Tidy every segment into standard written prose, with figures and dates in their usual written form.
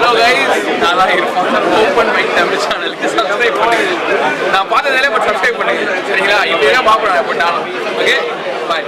Hello guys, நான் open mic Tamil சேனலுக்கு subscribe பண்ணுங்க. நான் பார்த்ததாலே பட் சப்ஸ்கிரைப் பண்ணுங்க. சரிங்களா? இப்படியே தான் பார்ப்பேன் போட்டாலும். Okay bye.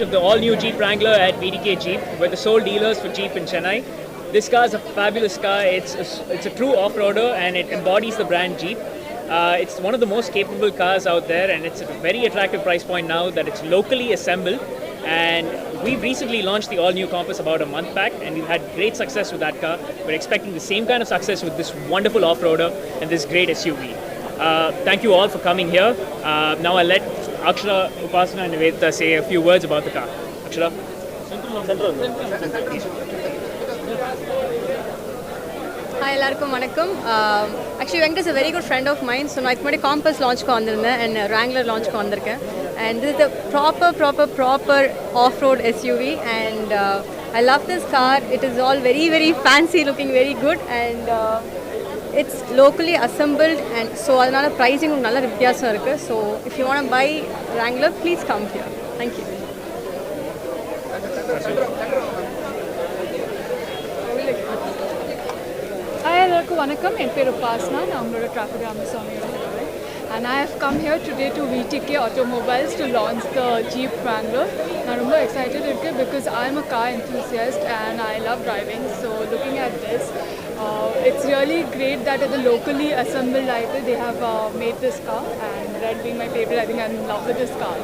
Of the all-new Jeep Wrangler at VDK Jeep. We're the sole dealers for Jeep in Chennai. This car is a fabulous car. It's a true off-roader and it embodies the brand Jeep. It's one of the most capable cars out there, and it's at a very attractive price point now that it's locally assembled. And we've recently launched the all-new Compass about a month back, and we've had great success with that car. We're expecting the same kind of success with this wonderful off-roader and this great SUV. Thank you all for coming here. Now I'll let Akshara, Upasana and Nivedita say a few words about the car. Akshara? Hi, எல்லாருக்கும் வணக்கம். Actually, Venkat is a very good friend of mine. So, நான் இதுக்கு முன்னாடி Compass launchக்கு வந்திருந்தேன் and Wrangler launchக்கு வந்திருக்கேன். And this is the proper off-road SUV. And I love this car. It is all very, very fancy, looking very good. And it's locally assembled, and so அதனால pricing நல்ல வித்தியாசம் இருக்கு. So if you want to buy Wrangler, please come here. Thank you. Hi, எல்லாருக்கும் வணக்கம். என் பேர் உபாசனா. நான் உங்களோட traffic Ramasamy. And I have come here today to VTK Automobiles to launch the Jeep Wrangler. I'm really excited because I'm a car enthusiast and I love driving. So looking at this, it's really great that at the locally assembled item they have made this car, and red being my favorite, I think I'm in love with this car.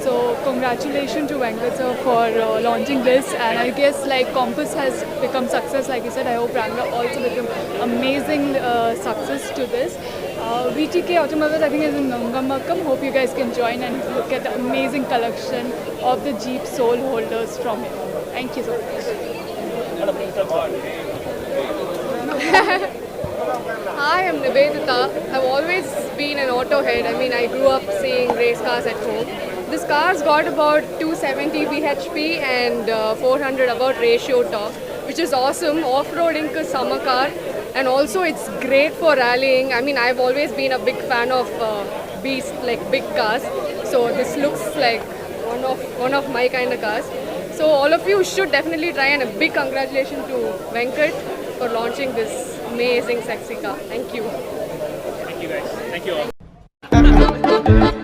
So congratulations to Venkat sir for launching this, and I guess like Compass has become success, like you said, I hope Wrangler also become amazing success to this. VTK Automobiles I think is in Nongamakkam. Hope you guys can join and look at the amazing collection of the Jeep soul holders from here. Thank you so much. Hi, I'm Nivedita. I've always been an auto head. I mean, I grew up seeing race cars at home. This car's got about 270 bhp and 400 about ratio torque. which is awesome. Off-roading is summer car, and also it's great for rallying. I mean, I've always been a big fan of beast, like big cars. So this looks like one of my kind of cars. So all of you should definitely try, and a big congratulations to Venkat for launching this amazing sexy car. Thank you. Thank you guys. Thank you all.